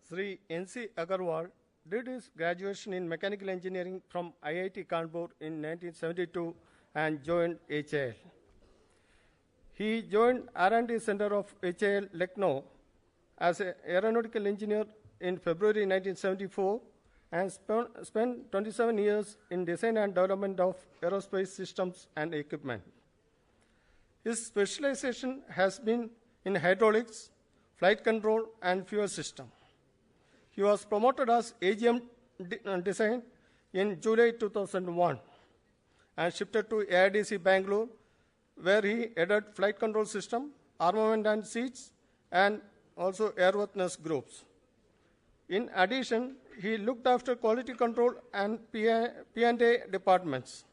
Sri N.C. Agarwal did his graduation in mechanical engineering from IIT Kanpur in 1972 and joined HAL. He joined R&D Center of HAL Lucknow as an aeronautical engineer in February 1974 and spent 27 years in design and development of aerospace systems and equipment. His specialization has been in hydraulics, flight control, and fuel system. He was promoted as AGM design in July 2001 and shifted to AIDC Bangalore, where he headed flight control system, armament and seats, and also airworthiness groups. In addition, he looked after quality control and P&A departments.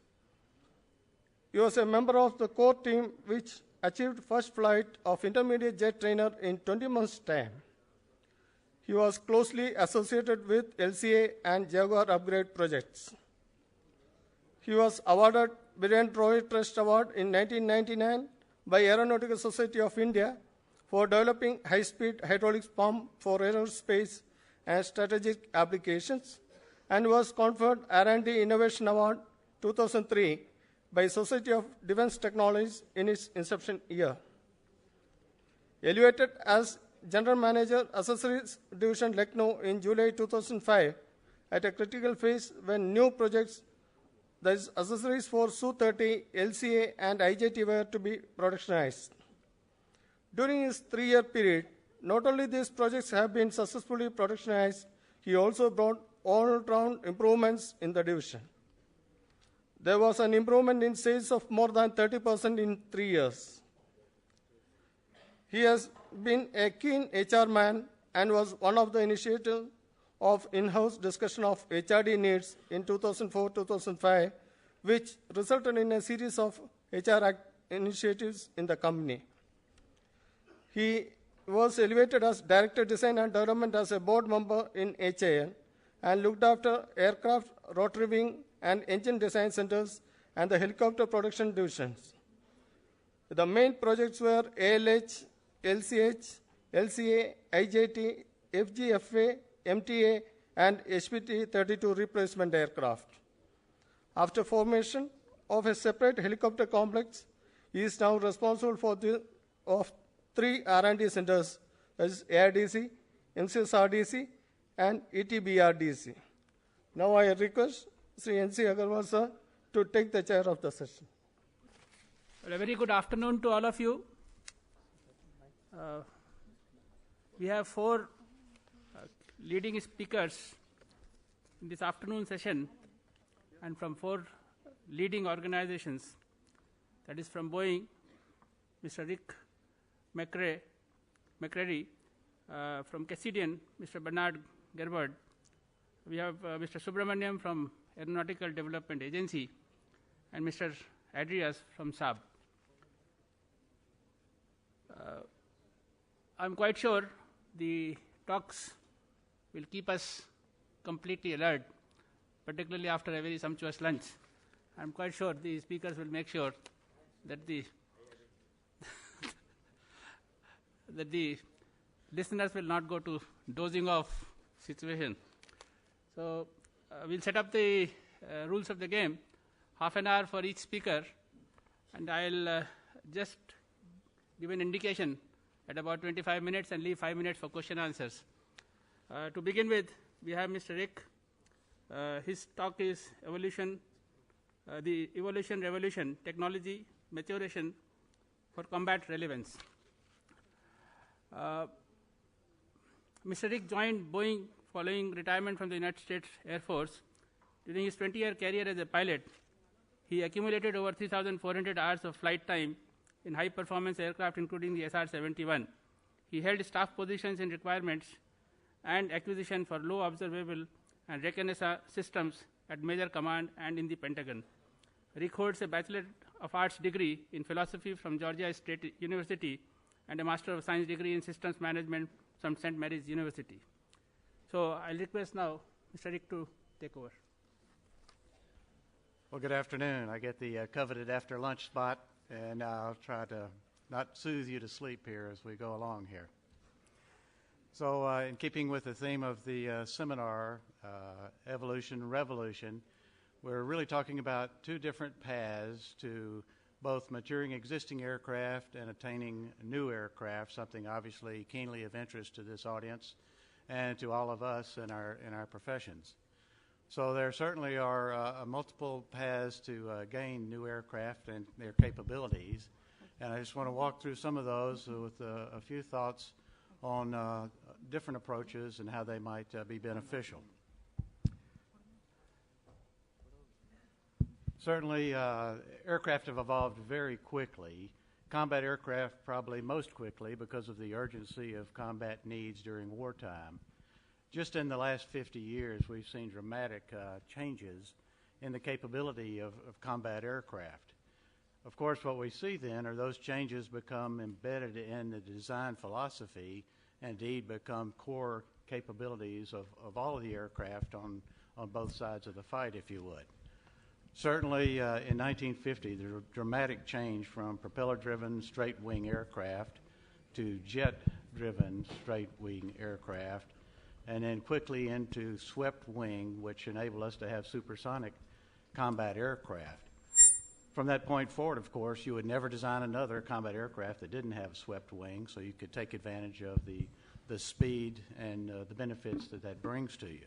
He was a member of the core team which achieved first flight of intermediate jet trainer in 20 months' time. He was closely associated with LCA and Jaguar upgrade projects. He was awarded Brilliant Roy Trust Award in 1999 by Aeronautical Society of India for developing high-speed hydraulics pump for aerospace and strategic applications, and was conferred R&D Innovation Award 2003 by Society of Defense Technologies in its inception year. Elevated as General Manager, Accessories Division Lucknow in July 2005 at a critical phase when new projects, that is accessories for Su-30, LCA, and IJT were to be productionized. During his 3-year period, not only these projects have been successfully productionized, he also brought all-round improvements in the division. There was an improvement in sales of more than 30% in 3 years. He has been a keen HR man and was one of the initiators of in-house discussion of HRD needs in 2004-2005, which resulted in a series of HR initiatives in the company. He was elevated as Director Design and Development as a board member in HAL and looked after aircraft, rotary wing, and engine design centers and the helicopter production divisions. The main projects were ALH, LCH, LCA, IJT, FGFA, MTA, and HPT-32 replacement aircraft. After formation of a separate helicopter complex, he is now responsible for of 3 R&D centers, that is AIDC, MCSRDC, and ETBRDC. Now I request Sri N.C. Agarwal sir to take the chair of the session. Well, a very good afternoon to all of you. We have 4 leading speakers in this afternoon session, and from 4 leading organizations. That is from Boeing, Mr. Rick McCreary, from Cassidian, Mr. Bernard Gerbert. We have Mr. Subramaniam from Aeronautical Development Agency, and Mr. Adrias from Saab. I'm quite sure the talks will keep us completely alert, particularly after a very sumptuous lunch. I'm quite sure the speakers will make sure that the that the listeners will not go to dozing off situation. So we'll set up the rules of the game, half an hour for each speaker, and I'll just give an indication at about 25 minutes and leave 5 minutes for question answers. To begin with, we have Mr. Rick. His talk is Evolution, the Evolution Revolution, Technology, Maturation for Combat Relevance. Mr. Rick joined Boeing following retirement from the United States Air Force. During his 20-year career as a pilot, he accumulated over 3,400 hours of flight time in high-performance aircraft, including the SR-71. He held staff positions in requirements and acquisition for low observable and reconnaissance systems at Major Command and in the Pentagon. Rick holds a Bachelor of Arts degree in philosophy from Georgia State University and a Master of Science degree in systems management from St. Mary's University. So I'll request now Mr. Rick to take over. Well, good afternoon. I get the coveted after lunch spot, and I'll try to not soothe you to sleep here as we go along here. So in keeping with the theme of the seminar, Evolution, Revolution, we're really talking about two different paths to both maturing existing aircraft and attaining new aircraft, something obviously keenly of interest to this audience and to all of us in our professions. So there certainly are multiple paths to gain new aircraft and their capabilities, and I just want to walk through some of those with a few thoughts on different approaches and how they might be beneficial. Certainly, aircraft have evolved very quickly. Combat aircraft probably most quickly because of the urgency of combat needs during wartime. Just in the last 50 years, we've seen dramatic changes in the capability of combat aircraft. Of course, what we see then are those changes become embedded in the design philosophy and indeed become core capabilities of all of the aircraft on both sides of the fight, if you would. Certainly, in 1950, there was a dramatic change from propeller-driven straight-wing aircraft to jet-driven straight-wing aircraft, and then quickly into swept wing, which enabled us to have supersonic combat aircraft. From that point forward, of course, you would never design another combat aircraft that didn't have swept wing, so you could take advantage of the speed and the benefits that brings to you.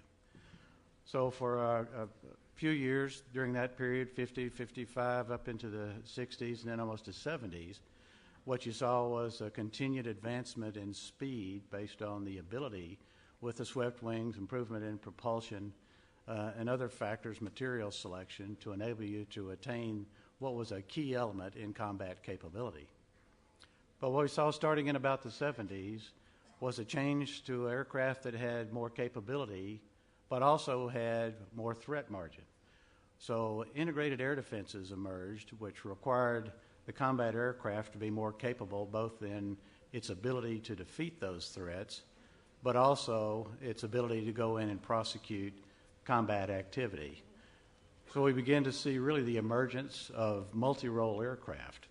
So for a few years during that period, 50, 55, up into the 60s, and then almost the 70s, what you saw was a continued advancement in speed based on the ability with the swept wings, improvement in propulsion, and other factors, material selection, to enable you to attain what was a key element in combat capability. But what we saw starting in about the 70s was a change to aircraft that had more capability, but also had more threat margin. So integrated air defenses emerged, which required the combat aircraft to be more capable, both in its ability to defeat those threats, but also its ability to go in and prosecute combat activity. So we began to see really the emergence of multi-role aircraft,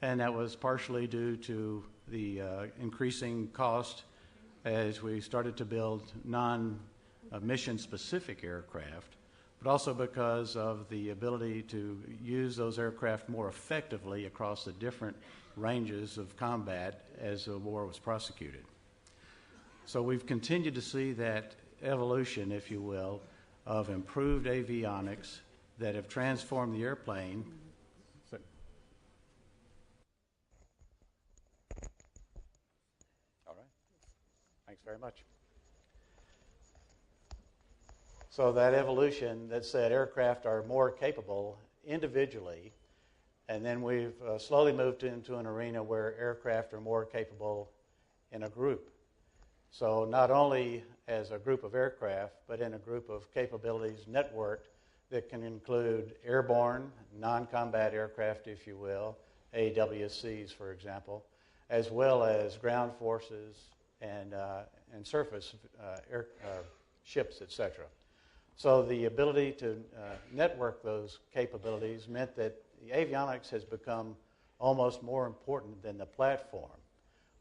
and that was partially due to the increasing cost as we started to build non-mission-specific aircraft, but also because of the ability to use those aircraft more effectively across the different ranges of combat as the war was prosecuted. So we've continued to see that evolution, if you will, of improved avionics that have transformed the airplane. All right. Thanks very much. So that evolution that said aircraft are more capable individually, and then we've slowly moved into an arena where aircraft are more capable in a group. So not only as a group of aircraft, but in a group of capabilities networked that can include airborne, non-combat aircraft, if you will, AWCs, for example, as well as ground forces and surface ships, etc. So the ability to network those capabilities meant that the avionics has become almost more important than the platform.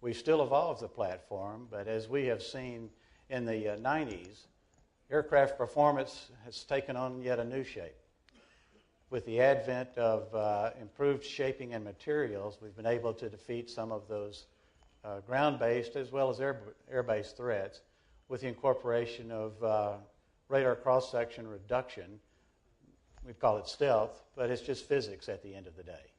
We still evolve the platform, but as we have seen in the 90s, aircraft performance has taken on yet a new shape. With the advent of improved shaping and materials, we've been able to defeat some of those ground-based as well as air-based threats with the incorporation of radar cross-section reduction. We call it stealth, but it's just physics at the end of the day.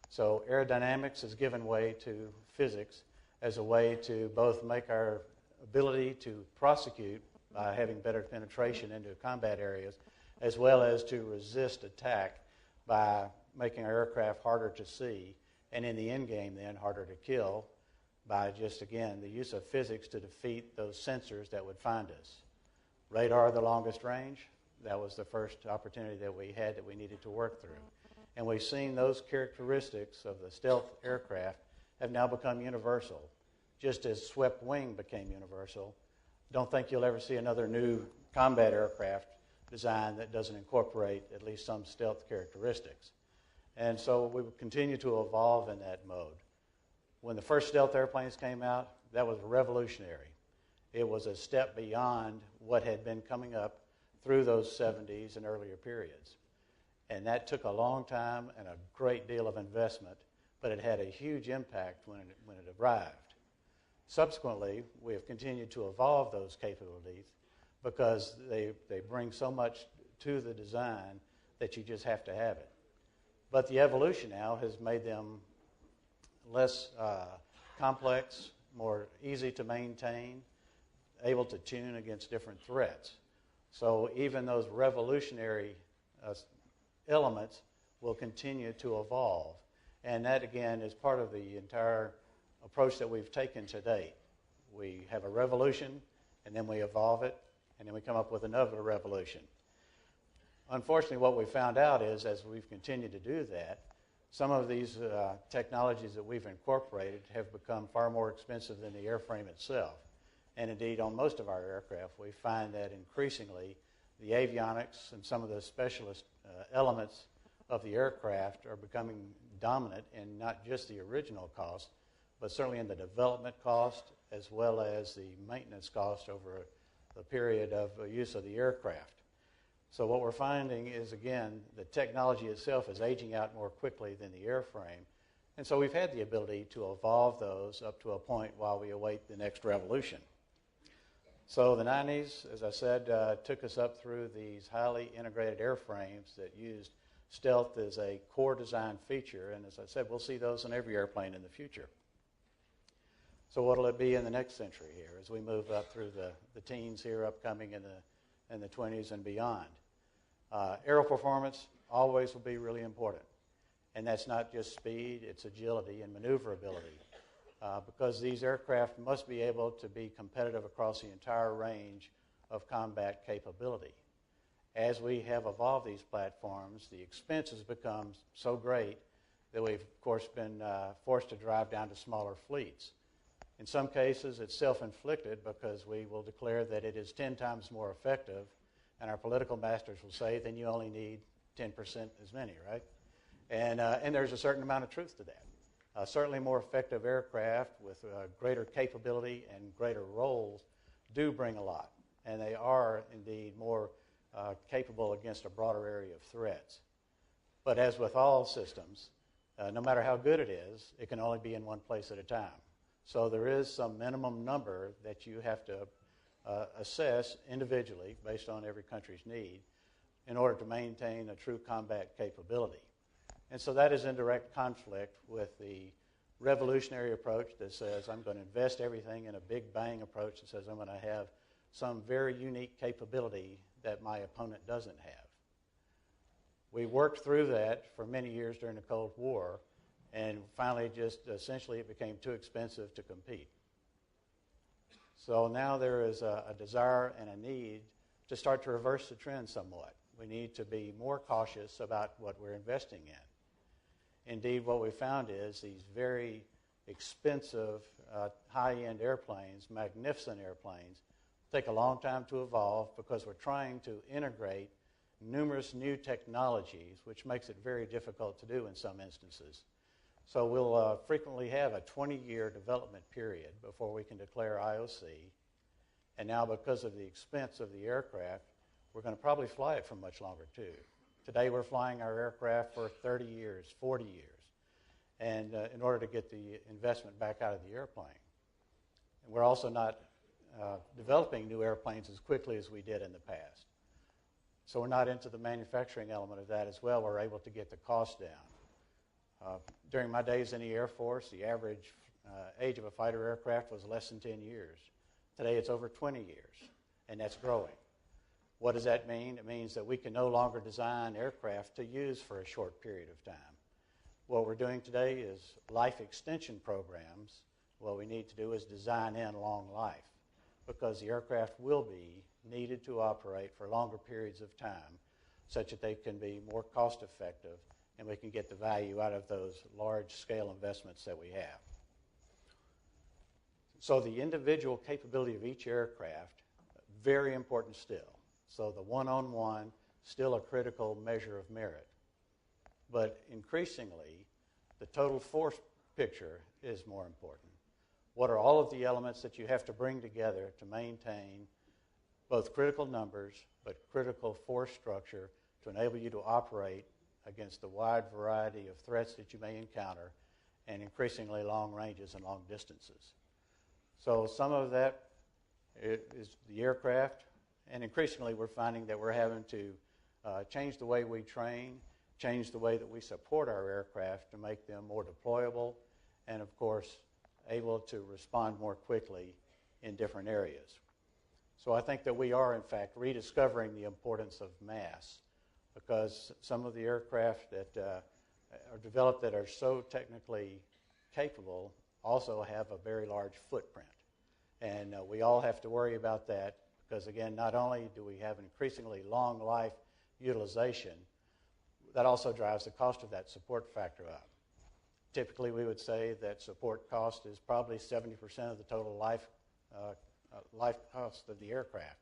So aerodynamics has given way to physics as a way to both make our ability to prosecute by having better penetration into combat areas, as well as to resist attack by making our aircraft harder to see, and in the end game then harder to kill by just, again, the use of physics to defeat those sensors that would find us. Radar, the longest range, that was the first opportunity that we had that we needed to work through. And we've seen those characteristics of the stealth aircraft have now become universal, just as swept wing became universal. Don't think you'll ever see another new combat aircraft design that doesn't incorporate at least some stealth characteristics. And so we will continue to evolve in that mode. When the first stealth airplanes came out, that was revolutionary. It was a step beyond what had been coming up through those 70s and earlier periods. And that took a long time and a great deal of investment, but it had a huge impact when it arrived. Subsequently, we have continued to evolve those capabilities because they bring so much to the design that you just have to have it. But the evolution now has made them less complex, more easy to maintain, able to tune against different threats. So even those revolutionary elements will continue to evolve. And that, again, is part of the entire approach that we've taken to date. We have a revolution, and then we evolve it, and then we come up with another revolution. Unfortunately, what we found out is, as we've continued to do that, some of these technologies that we've incorporated have become far more expensive than the airframe itself. And indeed, on most of our aircraft, we find that increasingly the avionics and some of the specialist elements of the aircraft are becoming dominant in not just the original cost, but certainly in the development cost as well as the maintenance cost over the period of use of the aircraft. So what we're finding is, again, the technology itself is aging out more quickly than the airframe. And so we've had the ability to evolve those up to a point while we await the next revolution. So the 90s, as I said, took us up through these highly integrated airframes that used stealth as a core design feature. And as I said, we'll see those in every airplane in the future. So what will it be in the next century here as we move up through the teens here upcoming in the 20s and beyond? Aero performance always will be really important. And that's not just speed, it's agility and maneuverability. Because these aircraft must be able to be competitive across the entire range of combat capability. As we have evolved these platforms, the expense has become so great that we've, of course, been forced to drive down to smaller fleets. In some cases, it's self-inflicted because we will declare that it is 10 times more effective, and our political masters will say, then you only need 10% as many, right? And there's a certain amount of truth to that. Certainly more effective aircraft with greater capability and greater roles do bring a lot, and they are indeed more capable against a broader area of threats. But as with all systems, no matter how good it is, it can only be in one place at a time. So there is some minimum number that you have to assess individually based on every country's need in order to maintain a true combat capability. And so that is in direct conflict with the revolutionary approach that says I'm going to invest everything in a big bang approach that says I'm going to have some very unique capability that my opponent doesn't have. We worked through that for many years during the Cold War, and finally just essentially it became too expensive to compete. So now there is a desire and a need to start to reverse the trend somewhat. We need to be more cautious about what we're investing in. Indeed, what we found is these very expensive, high-end airplanes, magnificent airplanes, take a long time to evolve because we're trying to integrate numerous new technologies, which makes it very difficult to do in some instances. So we'll frequently have a 20-year development period before we can declare IOC. And now because of the expense of the aircraft, we're going to probably fly it for much longer too. Today we're flying our aircraft for 30 years, 40 years, and in order to get the investment back out of the airplane. And we're also not developing new airplanes as quickly as we did in the past. So we're not into the manufacturing element of that as well. We're able to get the cost down. During my days in the Air Force, the average age of a fighter aircraft was less than 10 years. Today it's over 20 years, and that's growing. What does that mean? It means that we can no longer design aircraft to use for a short period of time. What we're doing today is life extension programs. What we need to do is design in long life because the aircraft will be needed to operate for longer periods of time such that they can be more cost effective and we can get the value out of those large-scale investments that we have. So the individual capability of each aircraft, very important still. So the one-on-one, still a critical measure of merit. But increasingly, the total force picture is more important. what are all of the elements that you have to bring together to maintain both critical numbers but critical force structure to enable you to operate against the wide variety of threats that you may encounter and increasingly long ranges and long distances. So some of that is the aircraft, and increasingly we're finding that we're having to change the way we train, change the way that we support our aircraft to make them more deployable and, of course, able to respond more quickly in different areas. So I think that we are, in fact, rediscovering the importance of mass, because some of the aircraft that are developed that are so technically capable also have a very large footprint. And we all have to worry about that because, again, not only do we have an increasingly long life utilization, that also drives the cost of that support factor up. Typically, we would say that support cost is probably 70% of the total life cost of the aircraft.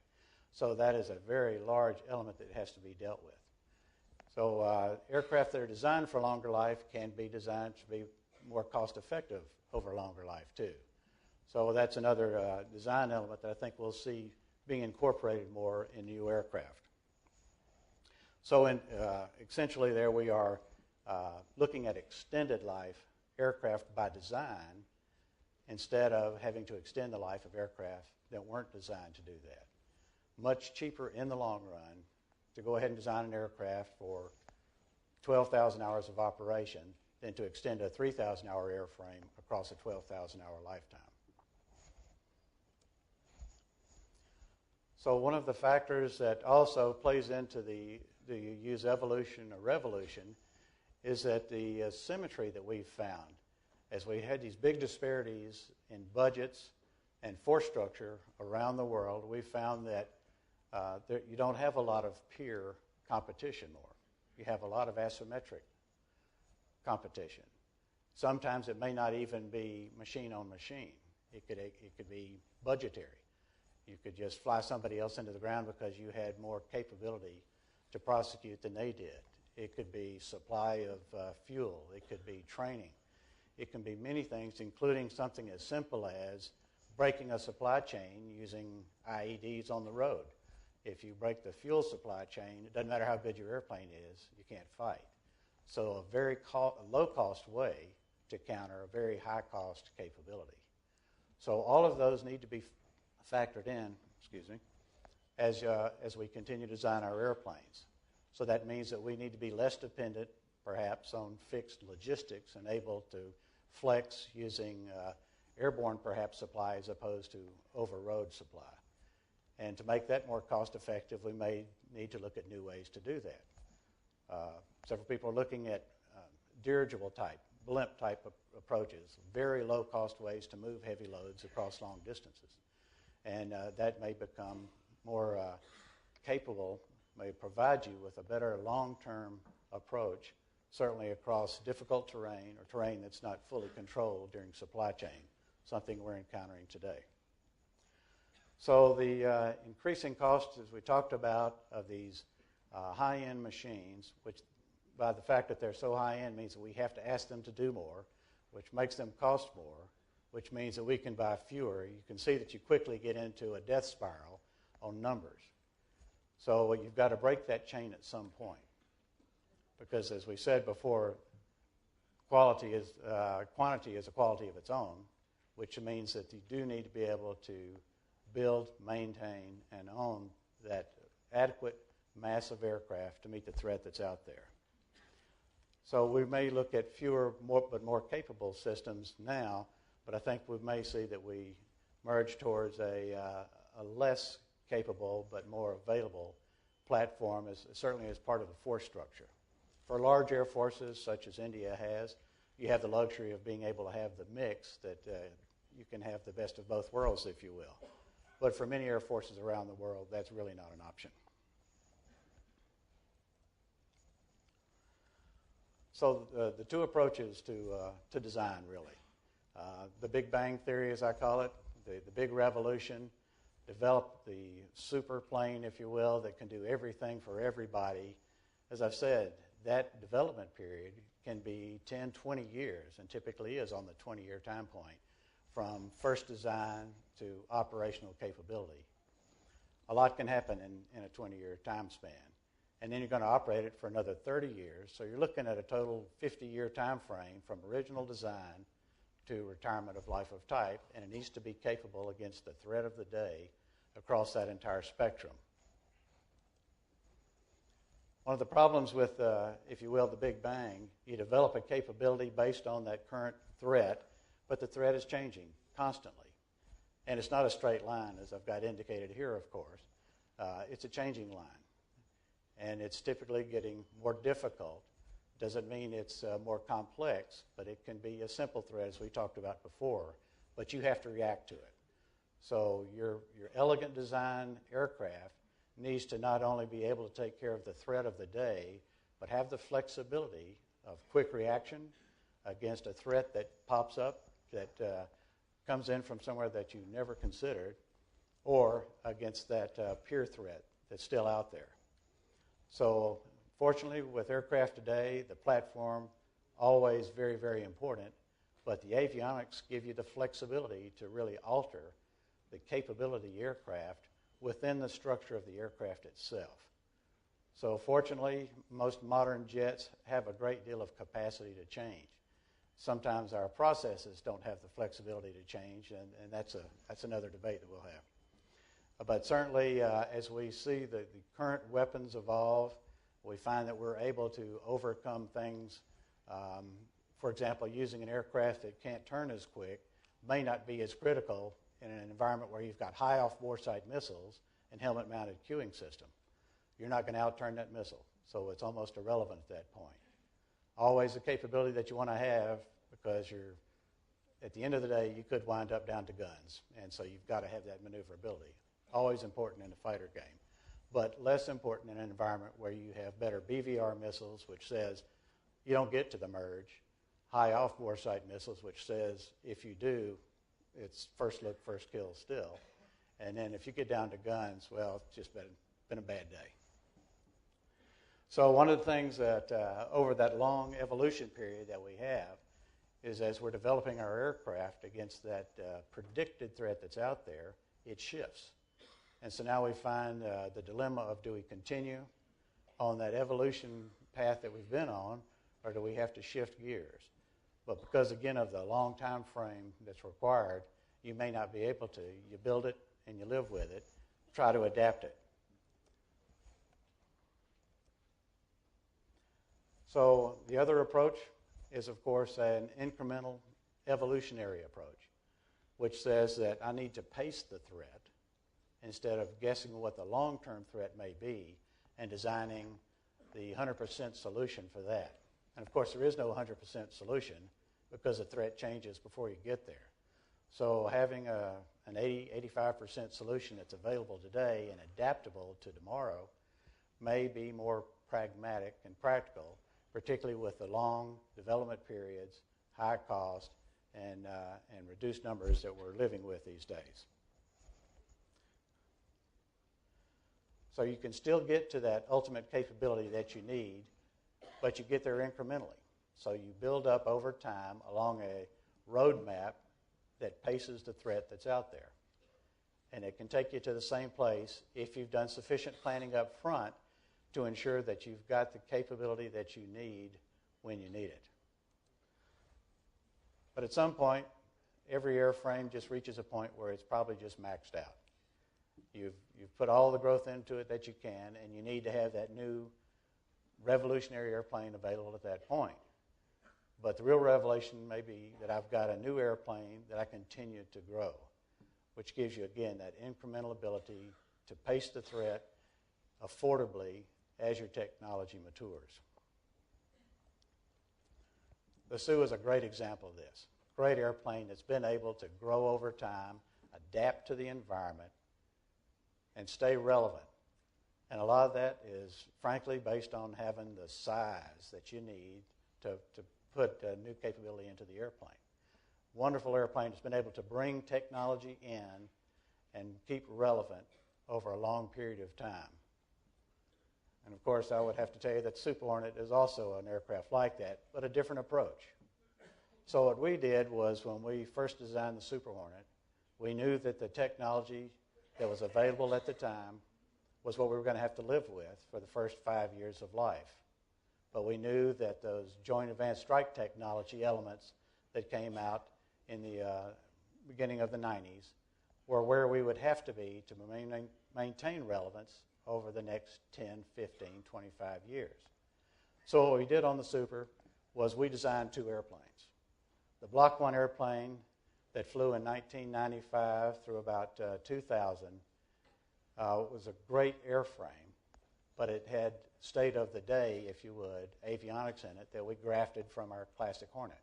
So that is a very large element that has to be dealt with. So aircraft that are designed for longer life can be designed to be more cost effective over longer life too. So that's another design element that I think we'll see being incorporated more in new aircraft. So essentially there we are looking at extended life aircraft by design instead of having to extend the life of aircraft that weren't designed to do that. Much cheaper in the long run to go ahead and design an aircraft for 12,000 hours of operation than to extend a 3,000-hour airframe across a 12,000-hour lifetime. So one of the factors that also plays into the you use evolution or revolution is that the symmetry that we've found as we had these big disparities in budgets and force structure around the world, we found that you don't have a lot of peer competition more. You have a lot of asymmetric competition. Sometimes it may not even be machine on machine. It could be budgetary. You could just fly somebody else into the ground because you had more capability to prosecute than they did. It could be supply of fuel. It could be training. It can be many things, including something as simple as breaking a supply chain using IEDs on the road. If you break the fuel supply chain, it doesn't matter how good your airplane is, you can't fight. So a very low-cost way to counter a very high-cost capability. So all of those need to be factored in, as we continue to design our airplanes. So that means that we need to be less dependent, perhaps, on fixed logistics and able to flex using airborne, perhaps, supply as opposed to over-road supply. And to make that more cost-effective, we may need to look at new ways to do that. Several people are looking at dirigible type, blimp type approaches, very low-cost ways to move heavy loads across long distances. And that may become more capable, may provide you with a better long-term approach, certainly across difficult terrain or terrain that's not fully controlled during supply chain, something we're encountering today. So the increasing costs, as we talked about, of these high-end machines, which by the fact that they're so high-end means that we have to ask them to do more, which makes them cost more, which means that we can buy fewer. You can see that you quickly get into a death spiral on numbers. So you've got to break that chain at some point. Because as we said before, quantity is a quality of its own, which means that you do need to be able to build, maintain, and own that adequate mass of aircraft to meet the threat that's out there. So we may look at fewer but more capable systems now, but I think we may see that we merge towards a less capable but more available platform, certainly as part of the force structure. For large air forces, such as India has, you have the luxury of being able to have the mix that you can have the best of both worlds, if you will. But for many air forces around the world, that's really not an option. So the two approaches to design, really. The Big Bang Theory, as I call it, the big revolution, develop the super plane, if you will, that can do everything for everybody. As I've said, that development period can be 10, 20 years, and typically is on the 20-year time point from first design to operational capability. A lot can happen in a 20-year time span. And then you're going to operate it for another 30 years. So you're looking at a total 50-year time frame from original design to retirement of life of type, and it needs to be capable against the threat of the day across that entire spectrum. One of the problems with, if you will, the Big Bang, you develop a capability based on that current threat, but the threat is changing constantly. And it's not a straight line, as I've got indicated here, of course. It's a changing line. And it's typically getting more difficult. Doesn't mean it's more complex, but it can be a simple threat, as we talked about before. But you have to react to it. So your elegant design aircraft needs to not only be able to take care of the threat of the day, but have the flexibility of quick reaction against a threat that pops up, that comes in from somewhere that you never considered, or against that peer threat that's still out there. So fortunately, with aircraft today, the platform, always very, very important, but the avionics give you the flexibility to really alter the capability of the aircraft within the structure of the aircraft itself. So fortunately, most modern jets have a great deal of capacity to change. Sometimes our processes don't have the flexibility to change, and that's another debate that we'll have. But certainly, as we see the current weapons evolve, we find that we're able to overcome things. For example, using an aircraft that can't turn as quick may not be as critical in an environment where you've got high off-boresight missiles and helmet-mounted cueing system. You're not going to outturn that missile, so it's almost irrelevant at that point. Always a capability that you want to have, because at the end of the day, you could wind up down to guns, and so you've got to have that maneuverability. Always important in a fighter game, but less important in an environment where you have better BVR missiles, which says you don't get to the merge, high off-boresight missiles, which says if you do, it's first look, first kill still. And then if you get down to guns, well, it's just been a bad day. So one of the things that over that long evolution period that we have is, as we're developing our aircraft against that predicted threat that's out there, it shifts. And so now we find the dilemma of, do we continue on that evolution path that we've been on, or do we have to shift gears? But because, again, of the long time frame that's required, you may not be able to. You build it and you live with it. Try to adapt it. So the other approach is, of course, an incremental evolutionary approach, which says that I need to pace the threat instead of guessing what the long-term threat may be and designing the 100% solution for that. And, of course, there is no 100% solution because the threat changes before you get there. So having an 80-85% solution that's available today and adaptable to tomorrow may be more pragmatic and practical, particularly with the long development periods, high cost, and reduced numbers that we're living with these days. So you can still get to that ultimate capability that you need, but you get there incrementally. So you build up over time along a roadmap that paces the threat that's out there. And it can take you to the same place if you've done sufficient planning up front to ensure that you've got the capability that you need when you need it. But at some point, every airframe just reaches a point where it's probably just maxed out. You've put all the growth into it that you can, and you need to have that new revolutionary airplane available at that point. But the real revelation may be that I've got a new airplane that I continue to grow, which gives you, again, that incremental ability to pace the threat affordably as your technology matures. The Sioux is a great example of this. Great airplane that's been able to grow over time, adapt to the environment, and stay relevant. And a lot of that is, frankly, based on having the size that you need to put new capability into the airplane. Wonderful airplane that's been able to bring technology in and keep relevant over a long period of time. And, of course, I would have to tell you that Super Hornet is also an aircraft like that, but a different approach. So what we did was when we first designed the Super Hornet, we knew that the technology that was available at the time was what we were going to have to live with for the first 5 years of life. But we knew that those Joint Advanced Strike technology elements that came out in the beginning of the 90s were where we would have to be to maintain relevance over the next 10, 15, 25 years. So what we did on the Super was we designed 2 airplanes. The Block 1 airplane that flew in 1995 through about 2000 was a great airframe, but it had state of the day, if you would, avionics in it that we grafted from our classic Hornet.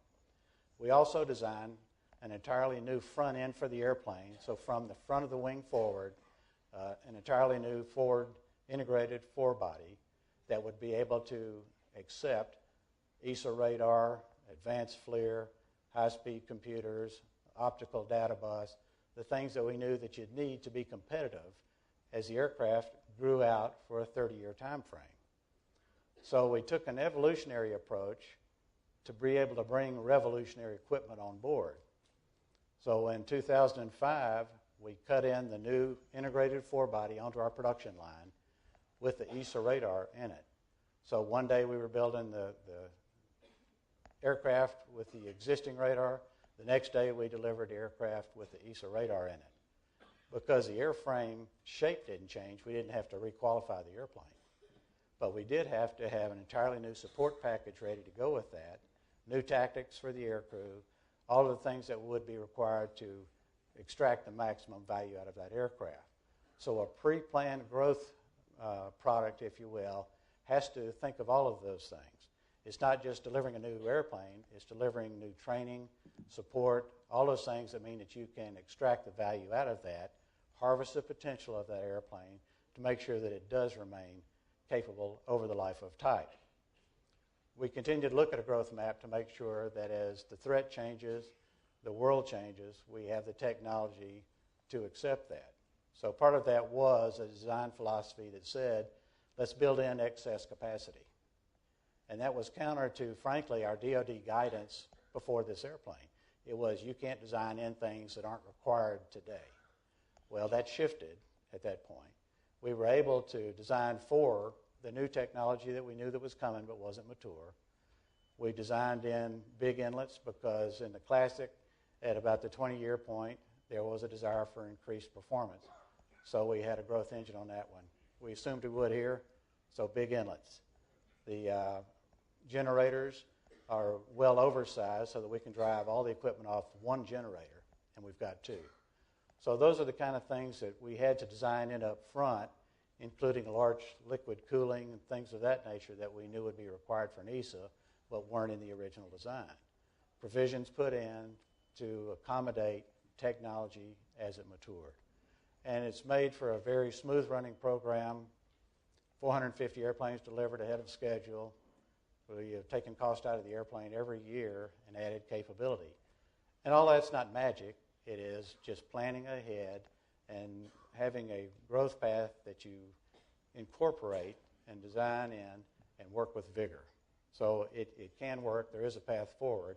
We also designed an entirely new front end for the airplane, so from the front of the wing forward, an entirely new forward integrated forebody that would be able to accept ESA radar, advanced FLIR, high-speed computers, optical data bus, the things that we knew that you'd need to be competitive as the aircraft grew out for a 30-year time frame. So we took an evolutionary approach to be able to bring revolutionary equipment on board. So in 2005, we cut in the new integrated forebody onto our production line with the ESA radar in it. So one day we were building the aircraft with the existing radar. The next day we delivered the aircraft with the ESA radar in it. Because the airframe shape didn't change, we didn't have to requalify the airplane. But we did have to have an entirely new support package ready to go with that, new tactics for the aircrew, all of the things that would be required to extract the maximum value out of that aircraft. So a pre-planned growth product, if you will, has to think of all of those things. It's not just delivering a new airplane, it's delivering new training, support, all those things that mean that you can extract the value out of that, harvest the potential of that airplane to make sure that it does remain capable over the life of type. We continue to look at a growth map to make sure that as the threat changes, the world changes, we have the technology to accept that. So part of that was a design philosophy that said, let's build in excess capacity. And that was counter to, frankly, our DoD guidance before this airplane. It was, you can't design in things that aren't required today. Well, that shifted at that point. We were able to design for the new technology that we knew that was coming but wasn't mature. We designed in big inlets because in the classic, at about the 20-year point, there was a desire for increased performance. So we had a growth engine on that one. We assumed we would here, so big inlets. The generators are well oversized so that we can drive all the equipment off one generator, and we've got 2. So those are the kind of things that we had to design in up front, including large liquid cooling and things of that nature that we knew would be required for an ESA, but weren't in the original design. Provisions put in to accommodate technology as it matured. And it's made for a very smooth running program, 450 airplanes delivered ahead of schedule. We have taken cost out of the airplane every year and added capability. And all that's not magic. It is just planning ahead and having a growth path that you incorporate and design in and work with vigor. So it can work. There is a path forward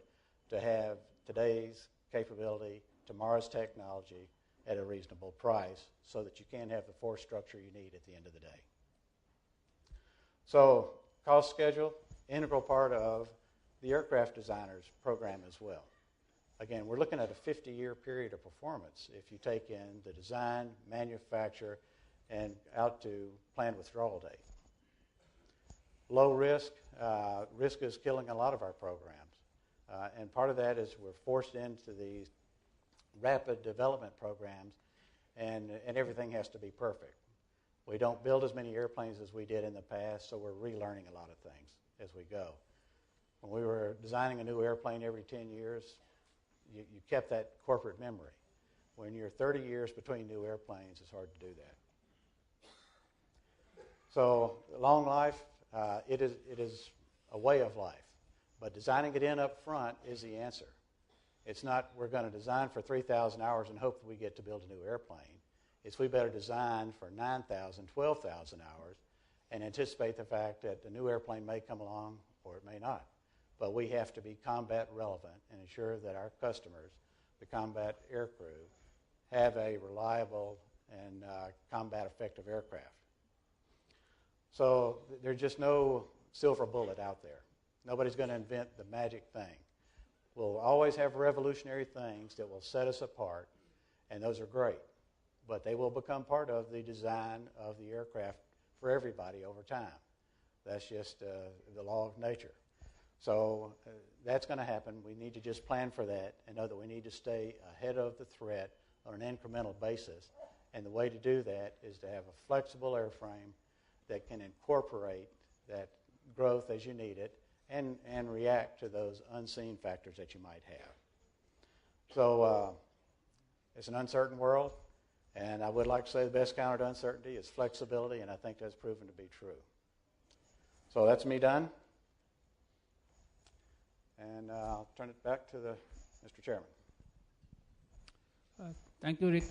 to have today's capability, tomorrow's technology at a reasonable price so that you can have the force structure you need at the end of the day. So cost schedule, integral part of the aircraft designer's program as well. Again, we're looking at a 50-year period of performance if you take in the design, manufacture, and out to planned withdrawal date. Low risk. Risk is killing a lot of our programs. And part of that is we're forced into these rapid development programs, and everything has to be perfect. We don't build as many airplanes as we did in the past, so we're relearning a lot of things as we go. When we were designing a new airplane every 10 years, you kept that corporate memory. When you're 30 years between new airplanes, it's hard to do that. So long life, it is a way of life. But designing it in up front is the answer. It's not we're going to design for 3,000 hours and hope that we get to build a new airplane. It's we better design for 9,000, 12,000 hours and anticipate the fact that the new airplane may come along or it may not. but we have to be combat relevant and ensure that our customers, the combat aircrew, have a reliable and combat effective aircraft. So there's just no silver bullet out there. Nobody's going to invent the magic thing. We'll always have revolutionary things that will set us apart, and those are great. But they will become part of the design of the aircraft for everybody over time. That's just the law of nature. So that's going to happen. We need to just plan for that and know that we need to stay ahead of the threat on an incremental basis. And the way to do that is to have a flexible airframe that can incorporate that growth as you need it and react to those unseen factors that you might have. So it's an uncertain world, and I would like to say the best counter to uncertainty is flexibility, and I think that's proven to be true. So that's me done. And I'll turn it back to Mr. Chairman. Thank you, Rick.